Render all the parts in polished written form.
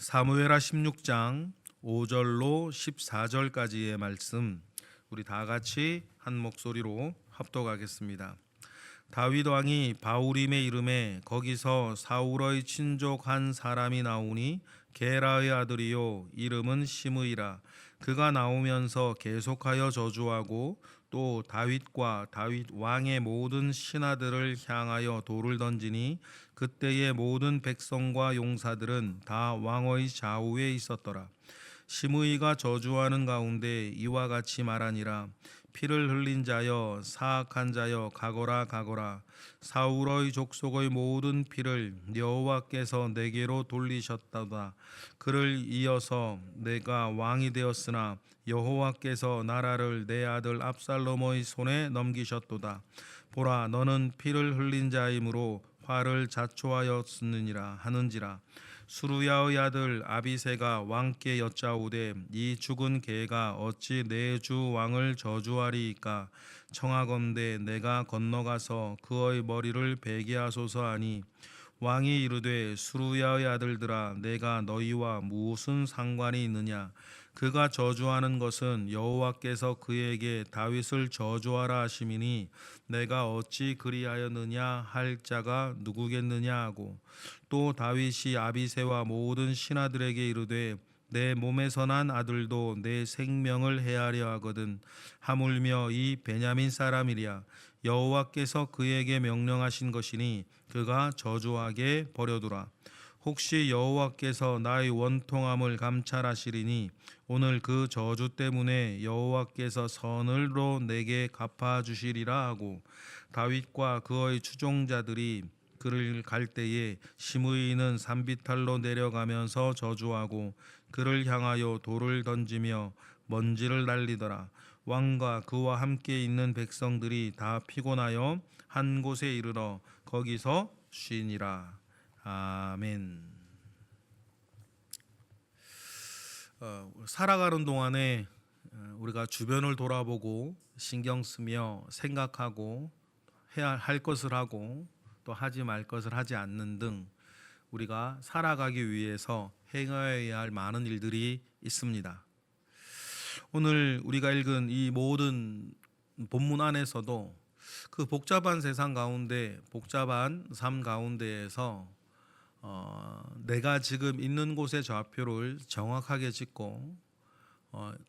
사무엘하 16장 5절로 14절까지의 말씀, 우리 다 같이 한 목소리로 합독하겠습니다. 다윗 왕이 바후림에 이름에 거기서 사울의 친족 한 사람이 나오니 게라의 아들이요 이름은 시므이라. 그가 나오면서 계속하여 저주하고 또 다윗과 다윗 왕의 모든 신하들을 향하여 돌을 던지니 그때의 모든 백성과 용사들은 다 왕의 좌우에 있었더라. 시므이가 저주하는 가운데 이와 같이 말하니라. 피를 흘린 자여, 사악한 자여, 가거라 가거라. 사울의 족속의 모든 피를 여호와께서 내게로 돌리셨도다. 그를 이어서 내가 왕이 되었으나 여호와께서 나라를 내 아들 압살롬의 손에 넘기셨도다. 보라, 너는 피를 흘린 자이므로 화를 자초하였느니라 하는지라. 수루야의 아들 아비새가 왕께 여짜오되 이 죽은 개가 어찌 내 주 왕을 저주하리이까. 청하건대 내가 건너가서 그의 머리를 베게 하소서 하니 왕이 이르되 수루야의 아들들아, 내가 너희와 무슨 상관이 있느냐. 그가 저주하는 것은 여호와께서 그에게 다윗을 저주하라 하심이니 내가 어찌 그리하였느냐 할 자가 누구겠느냐 하고, 또 다윗이 아비새와 모든 신하들에게 이르되 내 몸에서 난 아들도 내 생명을 해하려 하거든. 하물며 이 베냐민 사람이랴. 여호와께서 그에게 명령하신 것이니 그가 저주하게 버려두라. 혹시 여호와께서 나의 원통함을 감찰하시리니 오늘 그 저주 때문에 여호와께서 선을로 내게 갚아주시리라 하고, 다윗과 그의 추종자들이 그를 갈 때에 시므이는 산비탈로 내려가면서 저주하고 그를 향하여 돌을 던지며 먼지를 날리더라. 왕과 그와 함께 있는 백성들이 다 피곤하여 한 곳에 이르러 거기서 쉬니라. 아멘. 살아가는 동안에 우리가 주변을 돌아보고 신경 쓰며 생각하고 해야 할 것을 하고 또 하지 말 것을 하지 않는 등 우리가 살아가기 위해서 행해야 할 많은 일들이 있습니다. 오늘 우리가 읽은 이 모든 본문 안에서도 그 복잡한 세상 가운데, 복잡한 삶 가운데에서 내가 지금 있는 곳의 좌표를 정확하게 찍고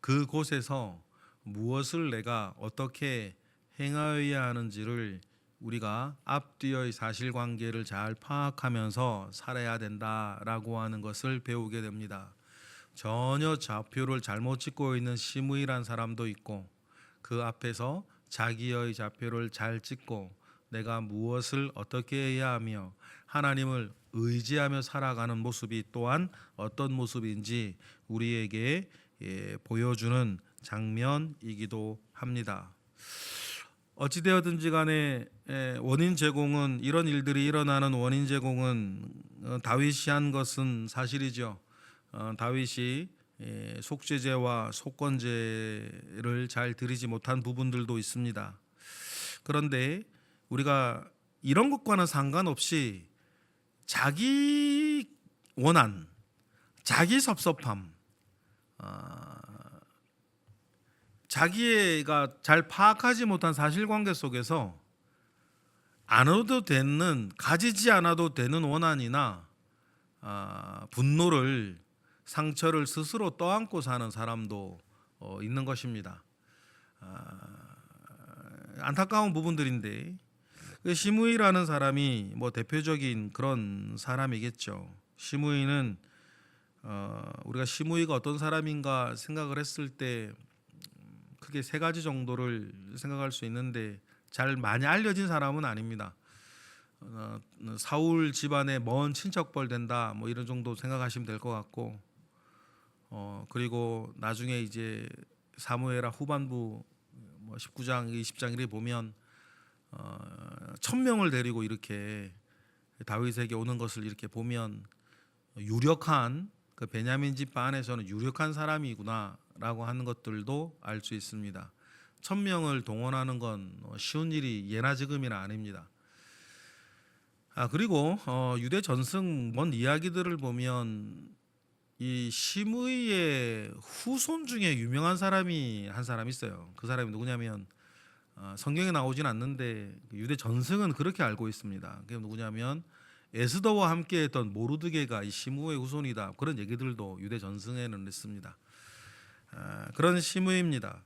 그곳에서 무엇을 내가 어떻게 행하여야 하는지를 우리가 앞뒤의 사실관계를 잘 파악하면서 살아야 된다라고 하는 것을 배우게 됩니다. 전혀 좌표를 잘못 찍고 있는 시므이란 사람도 있고, 그 앞에서 자기의 좌표를 잘 찍고 내가 무엇을 어떻게 해야 하며 하나님을 의지하며 살아가는 모습이 또한 어떤 모습인지 우리에게 보여주는 장면이기도 합니다. 어찌되었든지 간에 원인 제공은, 이런 일들이 일어나는 원인 제공은 다윗이 한 것은 사실이죠. 다윗이 속죄제와 속건제를 잘 드리지 못한 부분들도 있습니다. 그런데 우리가 이런 것과는 상관없이 자기 원한, 자기 섭섭함, 자기가 잘 파악하지 못한 사실관계 속에서 안 해도 되는, 가지지 않아도 되는 원한이나 분노를, 상처를 스스로 떠안고 사는 사람도 있는 것입니다. 안타까운 부분들인데, 시므이라는 사람이 대표적인 그런 사람이겠죠. 시므이는 우리가 시므이가 어떤 사람인가 생각을 했을 때 크게 세 가지 정도를 생각할 수 있는데, 잘 많이 알려진 사람은 아닙니다. 사울 집안의 먼 친척벌 된다, 이런 정도 생각하시면 될 것 같고, 그리고 나중에 이제 사무엘하 후반부 19장, 20장 이렇게 보면 1000명을 데리고 이렇게 다윗에게 오는 것을 이렇게 보면 유력한, 그 베냐민 집파 안에서는 유력한 사람이구나라고 하는 것들도 알 수 있습니다. 1000명을 동원하는 건 쉬운 일이 예나 지금이나 아닙니다. 그리고 유대 전승 먼 이야기들을 보면 이 시므이의 후손 중에 유명한 사람이 한 사람 있어요. 그 사람이 누구냐면 성경에 나오진 않는데 유대 전승은 그렇게 알고 있습니다. 그게 누구냐면 에스더와 함께했던 모르드게가 이 시므이의 후손이다. 그런 얘기들도 유대 전승에는 있습니다. 그런 시므이입니다.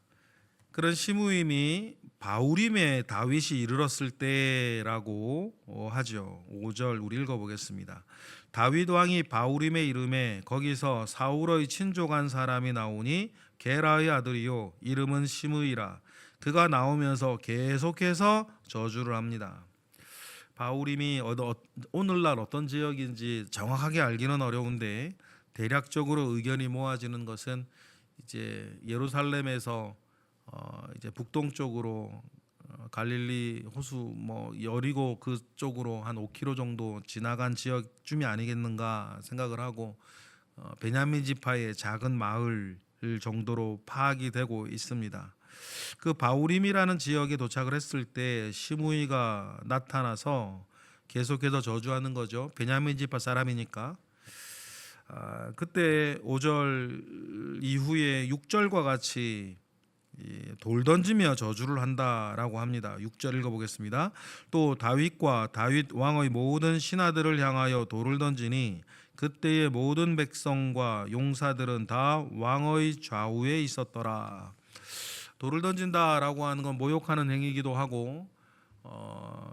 그런 시므임이 바우림에 다윗이 이르렀을 때라고 하죠. 5절 우리 읽어보겠습니다. 다윗 왕이 바우림에 이르매 거기서 사울의 친족한 사람이 나오니 게라의 아들이요 이름은 시므이라. 그가 나오면서 계속해서 저주를 합니다. 바우림이 오늘날 어떤 지역인지 정확하게 알기는 어려운데 대략적으로 의견이 모아지는 것은 이제 예루살렘에서 이제 북동쪽으로 갈릴리 호수 뭐 여리고 그쪽으로 한 5km 정도 지나간 지역쯤이 아니겠는가 생각을 하고 베냐민 지파의 작은 마을 정도로 파악이 되고 있습니다. 그 바우림이라는 지역에 도착을 했을 때 시므이가 나타나서 계속해서 저주하는 거죠. 베냐민 지파 사람이니까. 그때 5절 이후에 6절과 같이 돌 던지며 저주를 한다라고 합니다. 6절 읽어보겠습니다. 또 다윗과 다윗 왕의 모든 신하들을 향하여 돌을 던지니 그때의 모든 백성과 용사들은 다 왕의 좌우에 있었더라. 돌을 던진다라고 하는 건 모욕하는 행위이기도 하고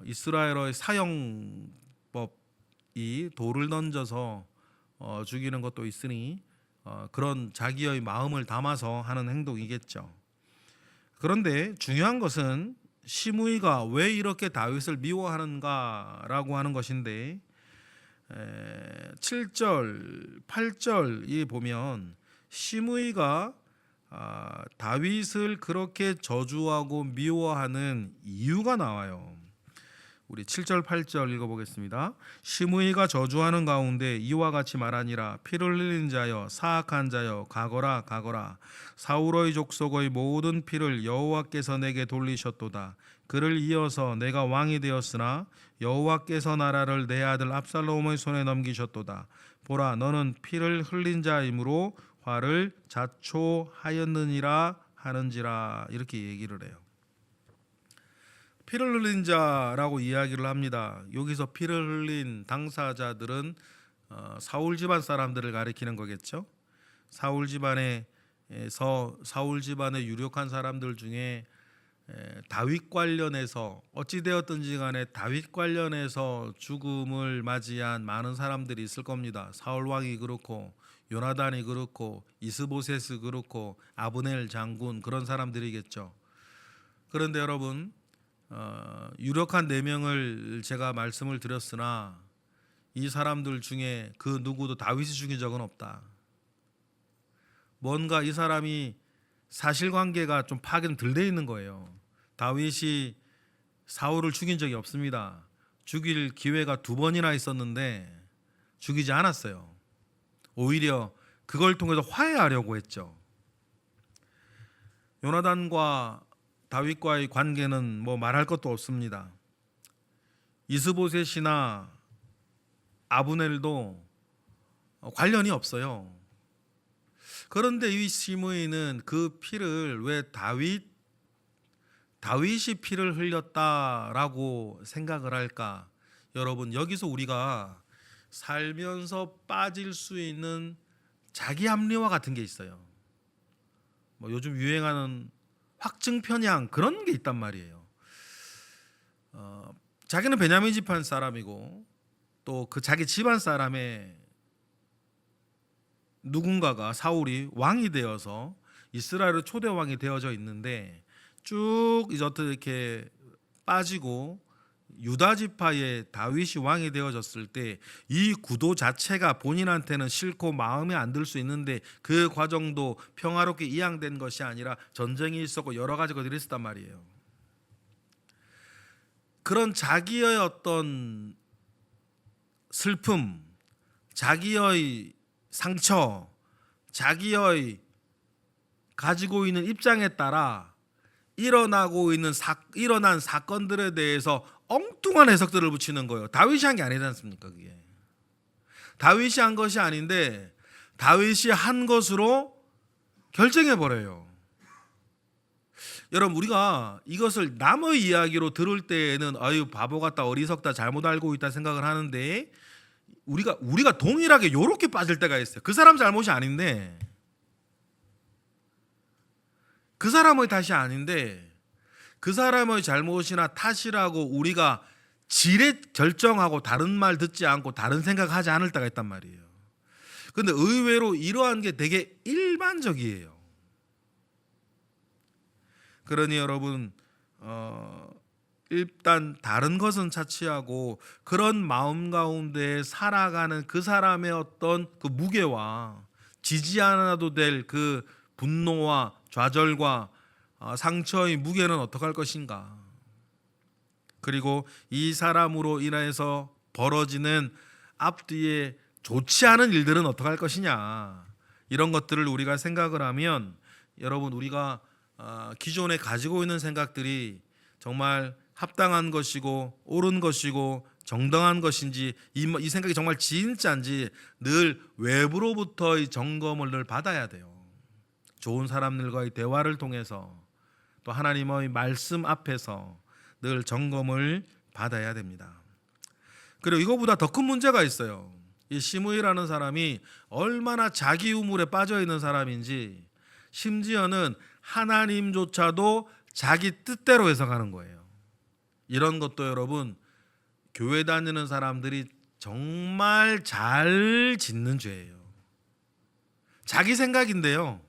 이스라엘의 사형법이 돌을 던져서 죽이는 것도 있으니 그런 자기의 마음을 담아서 하는 행동이겠죠. 그런데 중요한 것은 시므이가 왜 이렇게 다윗을 미워하는가라고 하는 것인데 7절, 8절이 보면 시므이가 다윗을 그렇게 저주하고 미워하는 이유가 나와요. 우리 7절 8절 읽어보겠습니다. 시므이가 저주하는 가운데 이와 같이 말하니라. 피를 흘린 자여 사악한 자여 가거라 가거라. 사울의 족속의 모든 피를 여호와께서 내게 돌리셨도다. 그를 이어서 내가 왕이 되었으나 여호와께서 나라를 내 아들 압살롬의 손에 넘기셨도다. 보라 너는 피를 흘린 자이므로 화를 자초하였느니라 하는지라. 이렇게 얘기를 해요. 피를 흘린 자라고 이야기를 합니다. 여기서 피를 흘린 당사자들은 사울 집안 사람들을 가리키는 거겠죠. 사울 집안의 유력한 사람들 중에 다윗 관련해서 어찌되었든지 간에 다윗 관련해서 죽음을 맞이한 많은 사람들이 있을 겁니다. 사울 왕이 그렇고 요나단이 그렇고 이스보셋이 그렇고 아브넬 장군 그런 사람들이겠죠. 그런데 여러분 유력한 4명을 제가 말씀을 드렸으나 이 사람들 중에 그 누구도 다윗이 죽인 적은 없다. 뭔가 이 사람이 사실관계가 좀 파악은 덜 돼 있는 거예요. 다윗이 사울을 죽인 적이 없습니다. 죽일 기회가 2번이나 있었는데 죽이지 않았어요. 오히려 그걸 통해서 화해하려고 했죠. 요나단과 다윗과의 관계는 뭐 말할 것도 없습니다. 이스보셋이나 아브넬도 관련이 없어요. 그런데 이 시므이는 그 피를 왜 다윗이 피를 흘렸다라고 생각을 할까? 여러분 여기서 우리가 살면서 빠질 수 있는 자기 합리화 같은 게 있어요. 뭐 요즘 유행하는 확증 편향 그런 게 있단 말이에요. 자기는 베냐민 집안 사람이고 또 그 자기 집안 사람의 누군가가 사울이 왕이 되어서 이스라엘의 초대 왕이 되어져 있는데 쭉 이제 어떻게 빠지고 유다 지파의 다윗이 왕이 되어졌을 때 이 구도 자체가 본인한테는 싫고 마음에 안 들 수 있는데 그 과정도 평화롭게 이양된 것이 아니라 전쟁이 있었고 여러 가지 것들이 있었단 말이에요. 그런 자기의 어떤 슬픔, 자기의 상처, 자기의 가지고 있는 입장에 따라 일어난 사건들에 대해서 엉뚱한 해석들을 붙이는 거예요. 다윗이 한 게 아니지 않습니까? 그게 다윗이 한 것이 아닌데 다윗이 한 것으로 결정해 버려요. 여러분, 우리가 이것을 남의 이야기로 들을 때에는 아유 바보 같다, 어리석다, 잘못 알고 있다 생각을 하는데 우리가 동일하게 요렇게 빠질 때가 있어요. 그 사람 잘못이 아닌데, 그 사람의 탓이 아닌데, 그 사람의 잘못이나 탓이라고 우리가 지레 결정하고 다른 말 듣지 않고 다른 생각하지 않을 때가 있단 말이에요. 근데 의외로 이러한 게 되게 일반적이에요. 그러니 여러분, 일단 다른 것은 차치하고 그런 마음 가운데 살아가는 그 사람의 어떤 그 무게와 지지 않아도 될 그 분노와 좌절과 상처의 무게는 어떻게 할 것인가. 그리고 이 사람으로 인해서 벌어지는 앞뒤에 좋지 않은 일들은 어떻게 할 것이냐. 이런 것들을 우리가 생각을 하면 여러분, 우리가 기존에 가지고 있는 생각들이 정말 합당한 것이고 옳은 것이고 정당한 것인지, 이 생각이 정말 진짜인지 늘 외부로부터의 점검을 늘 받아야 돼요. 좋은 사람들과의 대화를 통해서, 또 하나님의 말씀 앞에서 늘 점검을 받아야 됩니다. 그리고 이거보다 더 큰 문제가 있어요. 이 시므이라는 사람이 얼마나 자기 우물에 빠져 있는 사람인지, 심지어는 하나님조차도 자기 뜻대로 해석하는 거예요. 이런 것도 여러분, 교회 다니는 사람들이 정말 잘 짓는 죄예요. 자기 생각인데요,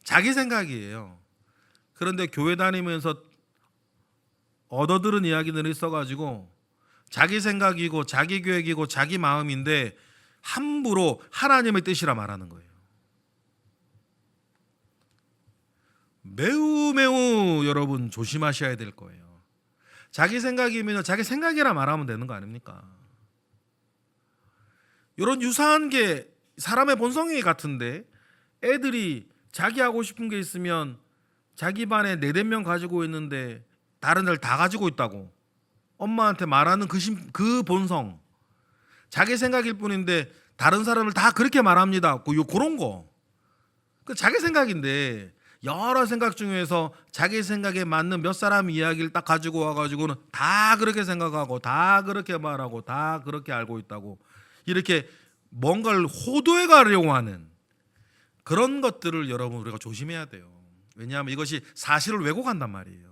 자기 생각이에요. 그런데 교회 다니면서 얻어들은 이야기들이 있어가지고 자기 생각이고 자기 계획이고 자기 마음인데 함부로 하나님의 뜻이라 말하는 거예요. 매우 여러분 조심하셔야 될 거예요. 자기 생각이면 자기 생각이라 말하면 되는 거 아닙니까? 이런 유사한 게 사람의 본성이 같은데, 애들이 자기 하고 싶은 게 있으면 자기 반에 4-5명 가지고 있는데 다른 애들 다 가지고 있다고 엄마한테 말하는 그 본성, 자기 생각일 뿐인데 다른 사람을 다 그렇게 말합니다. 그런 거, 그 자기 생각인데 여러 생각 중에서 자기 생각에 맞는 몇 사람 이야기를 딱 가지고 와가지고는 다 그렇게 생각하고 다 그렇게 말하고 다 그렇게 알고 있다고, 이렇게 뭔가를 호도해 가려고 하는 그런 것들을 여러분 우리가 조심해야 돼요. 왜냐하면 이것이 사실을 왜곡한단 말이에요.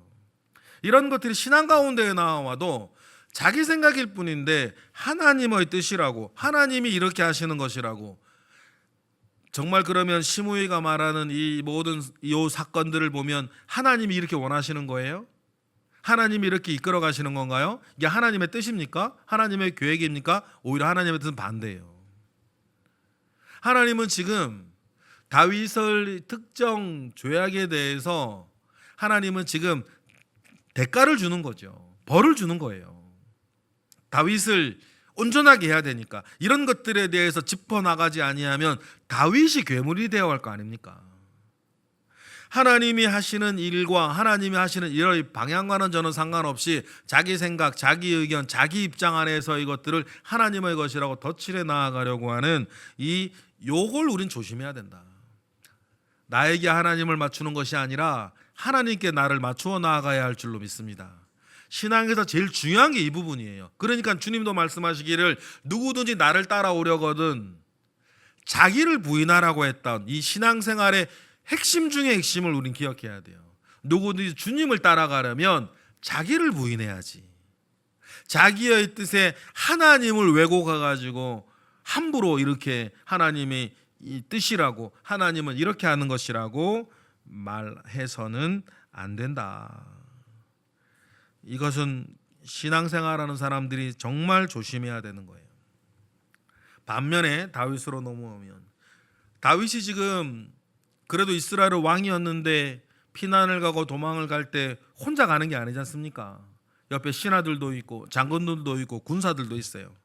이런 것들이 신앙 가운데에 나와도 자기 생각일 뿐인데 하나님의 뜻이라고, 하나님이 이렇게 하시는 것이라고. 정말 그러면 시므이가 말하는 이 모든 이 사건들을 보면 하나님이 이렇게 원하시는 거예요? 하나님이 이렇게 이끌어 가시는 건가요? 이게 하나님의 뜻입니까? 하나님의 계획입니까? 오히려 하나님의 뜻은 반대예요. 하나님은 지금 다윗의 특정 죄악에 대해서 하나님은 지금 대가를 주는 거죠. 벌을 주는 거예요. 다윗을 온전하게 해야 되니까. 이런 것들에 대해서 짚어나가지 아니하면 다윗이 괴물이 되어 갈 거 아닙니까? 하나님이 하시는 일과 하나님이 하시는 일의 방향과는 저는 상관없이 자기 생각, 자기 의견, 자기 입장 안에서 이것들을 하나님의 것이라고 덧칠해 나아가려고 하는 요걸 우린 조심해야 된다. 나에게 하나님을 맞추는 것이 아니라 하나님께 나를 맞추어 나아가야 할 줄로 믿습니다. 신앙에서 제일 중요한 게 이 부분이에요. 그러니까 주님도 말씀하시기를 누구든지 나를 따라오려거든 자기를 부인하라고 했던 이 신앙생활의 핵심 중의 핵심을 우린 기억해야 돼요. 누구든지 주님을 따라가려면 자기를 부인해야지. 자기의 뜻에 하나님을 왜곡해가지고 함부로 이렇게 하나님이 이 뜻이라고, 하나님은 이렇게 하는 것이라고 말해서는 안 된다. 이것은 신앙생활하는 사람들이 정말 조심해야 되는 거예요. 반면에 다윗으로 넘어오면, 다윗이 지금 그래도 이스라엘의 왕이었는데 피난을 가고 도망을 갈 때 혼자 가는 게 아니지 않습니까? 옆에 신하들도 있고 장군들도 있고 군사들도 있어요.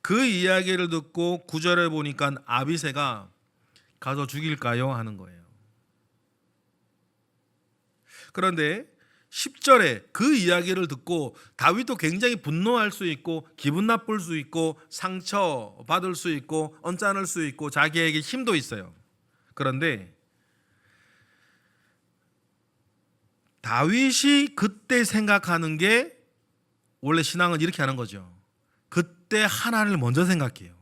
그 이야기를 듣고 9절에 보니까 아비새가 가서 죽일까요? 하는 거예요. 그런데 10절에 그 이야기를 듣고 다윗도 굉장히 분노할 수 있고 기분 나쁠 수 있고 상처 받을 수 있고 언짢을 수 있고 자기에게 힘도 있어요. 그런데 다윗이 그때 생각하는 게, 원래 신앙은 이렇게 하는 거죠. 그때 하나님을 먼저 생각해요.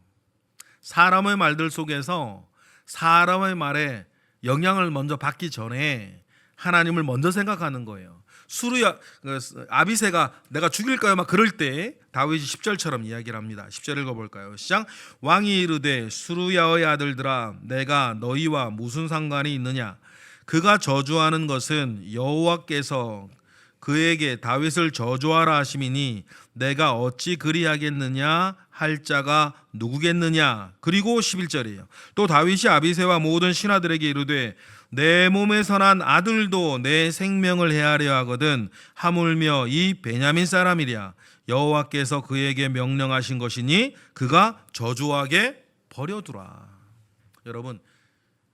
사람의 말들 속에서 사람의 말에 영향을 먼저 받기 전에 하나님을 먼저 생각하는 거예요. 아비새가 내가 죽일 거야 막 그럴 때 다윗이 10절처럼 이야기를 합니다. 10절 읽어볼까요? 시작. 왕이 이르되 수루야의 아들들아 내가 너희와 무슨 상관이 있느냐? 그가 저주하는 것은 여호와께서 그에게 다윗을 저주하라 하심이니 내가 어찌 그리하겠느냐 할 자가 누구겠느냐. 그리고 11절이에요. 또 다윗이 아비새와 모든 신하들에게 이르되 내 몸에서 난 아들도 내 생명을 해하려 하거든 하물며 이 베냐민 사람이랴. 여호와께서 그에게 명령하신 것이니 그가 저주하게 버려두라. 여러분,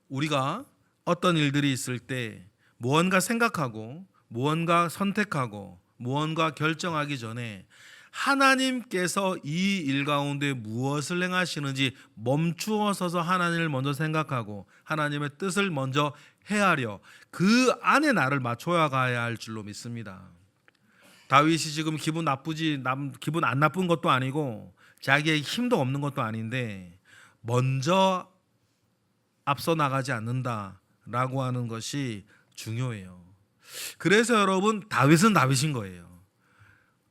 우리가 어떤 일들이 있을 때 무언가 생각하고 무언가 선택하고 무언가 결정하기 전에 하나님께서 이 일 가운데 무엇을 행하시는지 멈추어 서서 하나님을 먼저 생각하고 하나님의 뜻을 먼저 헤아려 그 안에 나를 맞춰야 가야 할 줄로 믿습니다. 다윗이 지금 기분 안 나쁜 것도 아니고 자기의 힘도 없는 것도 아닌데 먼저 앞서 나가지 않는다라고 하는 것이 중요해요. 그래서 여러분, 다윗은 다윗인 거예요.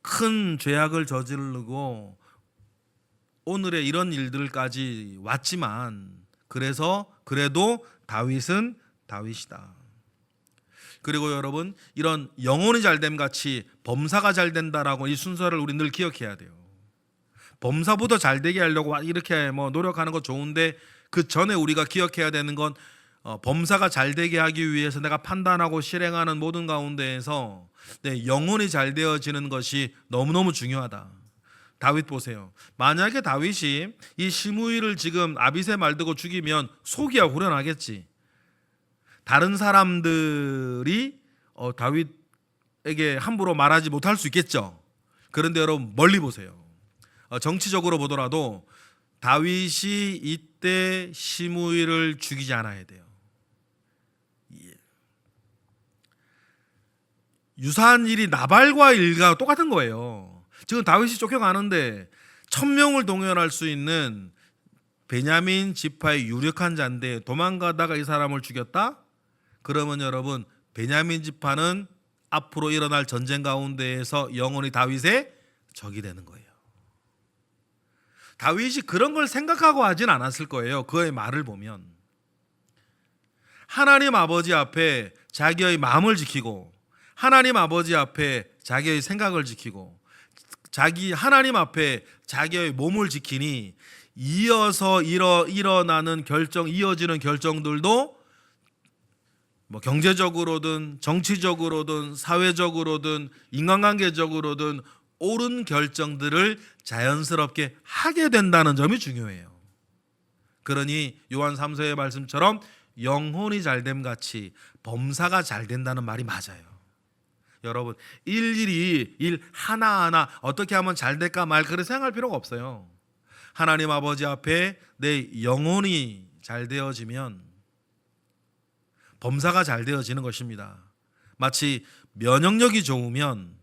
큰 죄악을 저지르고 오늘의 이런 일들까지 왔지만 그래도 다윗은 다윗이다. 그리고 여러분, 이런 영혼이 잘됨 같이 범사가 잘 된다라고 이 순서를 우리 늘 기억해야 돼요. 범사보다 잘 되게 하려고 이렇게 노력하는 거 좋은데 그 전에 우리가 기억해야 되는 건 범사가 잘 되게 하기 위해서 내가 판단하고 실행하는 모든 가운데에서 내 영혼이 잘 되어지는 것이 너무너무 중요하다. 다윗 보세요. 만약에 다윗이 이 시므이를 지금 아비새 말 듣고 죽이면 속이야 후련하겠지. 다른 사람들이 다윗에게 함부로 말하지 못할 수 있겠죠. 그런데 여러분 멀리 보세요. 정치적으로 보더라도 다윗이 이때 시므이를 죽이지 않아야 돼요. 유사한 일이 나발과 일과 똑같은 거예요. 지금 다윗이 쫓겨가는데 1000명을 동원할 수 있는 베냐민 지파의 유력한 자인데 도망가다가 이 사람을 죽였다? 그러면 여러분, 베냐민 지파는 앞으로 일어날 전쟁 가운데에서 영원히 다윗의 적이 되는 거예요. 다윗이 그런 걸 생각하고 하진 않았을 거예요. 그의 말을 보면 하나님 아버지 앞에 자기의 마음을 지키고 하나님 아버지 앞에 자기의 생각을 지키고 하나님 앞에 자기의 몸을 지키니 이어서 일어나는 이어지는 결정들도 경제적으로든 정치적으로든 사회적으로든 인간관계적으로든 옳은 결정들을 자연스럽게 하게 된다는 점이 중요해요. 그러니 요한 3서의 말씀처럼 영혼이 잘됨 같이 범사가 잘 된다는 말이 맞아요. 여러분, 일 하나하나 어떻게 하면 잘 될까 말 그렇게 생각할 필요가 없어요. 하나님 아버지 앞에 내 영혼이 잘 되어지면 범사가 잘 되어지는 것입니다. 마치 면역력이 좋으면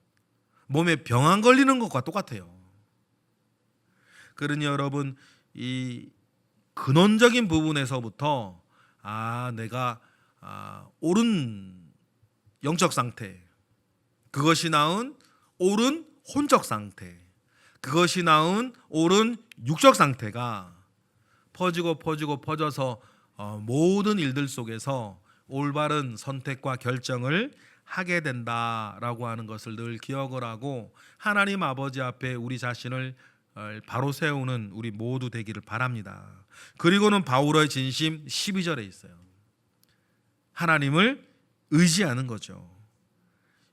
몸에 병 안 걸리는 것과 똑같아요. 그러니 여러분, 이 근원적인 부분에서부터 내가 옳은 영적 상태, 그것이 나은 옳은 혼적 상태, 그것이 나은 옳은 육적 상태가 퍼져서 모든 일들 속에서 올바른 선택과 결정을 하게 된다라고 하는 것을 늘 기억을 하고 하나님 아버지 앞에 우리 자신을 바로 세우는 우리 모두 되기를 바랍니다. 그리고는 바울의 진심 12절에 있어요. 하나님을 의지하는 거죠.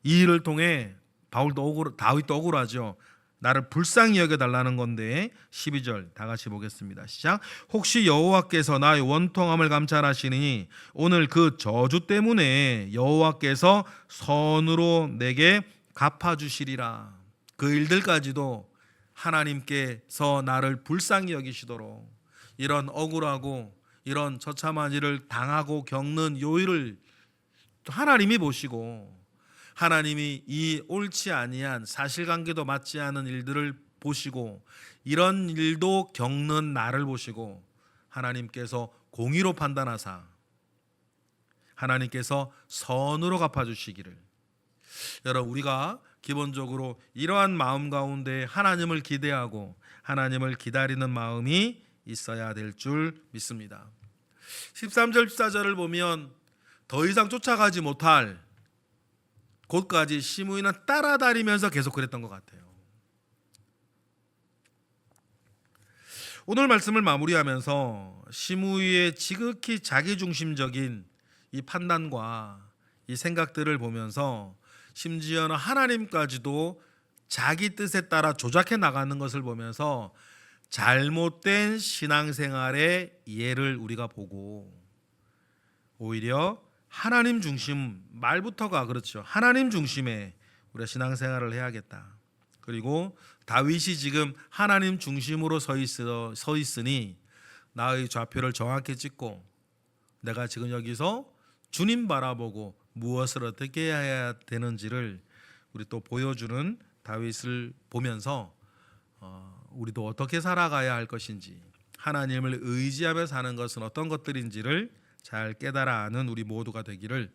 이 일을 통해 다윗도 억울하죠. 나를 불쌍히 여겨달라는 건데 12절 다 같이 보겠습니다. 시작. 혹시 여호와께서 나의 원통함을 감찰하시니 오늘 그 저주 때문에 여호와께서 선으로 내게 갚아주시리라. 그 일들까지도 하나님께서 나를 불쌍히 여기시도록 이런 억울하고 이런 처참한 일을 당하고 겪는 요일을 하나님이 보시고 하나님이 이 옳지 아니한 사실관계도 맞지 않은 일들을 보시고 이런 일도 겪는 나를 보시고 하나님께서 공의로 판단하사 하나님께서 선으로 갚아주시기를. 여러분, 우리가 기본적으로 이러한 마음 가운데 하나님을 기대하고 하나님을 기다리는 마음이 있어야 될 줄 믿습니다. 13절 14절을 보면 더 이상 쫓아가지 못할 곳까지 시므이는 따라다니면서 계속 그랬던 것 같아요. 오늘 말씀을 마무리하면서 시므이의 지극히 자기중심적인 이 판단과 이 생각들을 보면서 심지어는 하나님까지도 자기 뜻에 따라 조작해 나가는 것을 보면서 잘못된 신앙생활의 예를 우리가 보고 오히려 하나님 중심, 말부터가 그렇죠. 하나님 중심의 우리가 신앙생활을 해야겠다. 그리고 다윗이 지금 하나님 중심으로 서 있으니 나의 좌표를 정확히 찍고 내가 지금 여기서 주님 바라보고 무엇을 어떻게 해야 되는지를 우리 또 보여주는 다윗을 보면서 우리도 어떻게 살아가야 할 것인지, 하나님을 의지하며 사는 것은 어떤 것들인지를 잘 깨달아 아는 우리 모두가 되기를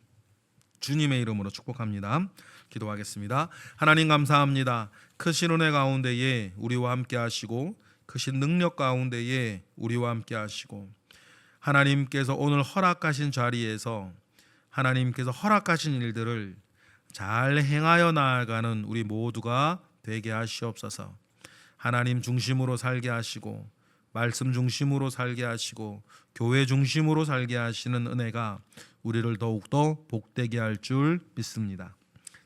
주님의 이름으로 축복합니다. 기도하겠습니다. 하나님 감사합니다. 크신 은혜 가운데에 우리와 함께 하시고 크신 능력 가운데에 우리와 함께 하시고 하나님께서 오늘 허락하신 자리에서 하나님께서 허락하신 일들을 잘 행하여 나아가는 우리 모두가 되게 하시옵소서. 하나님 중심으로 살게 하시고 말씀 중심으로 살게 하시고 교회 중심으로 살게 하시는 은혜가 우리를 더욱더 복되게 할 줄 믿습니다.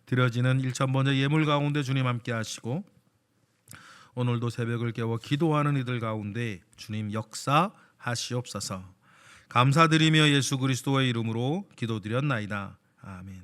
드려지는 1,000번째 예물 가운데 주님 함께 하시고 오늘도 새벽을 깨워 기도하는 이들 가운데 주님 역사하시옵소서. 감사드리며 예수 그리스도의 이름으로 기도드렸나이다. 아멘.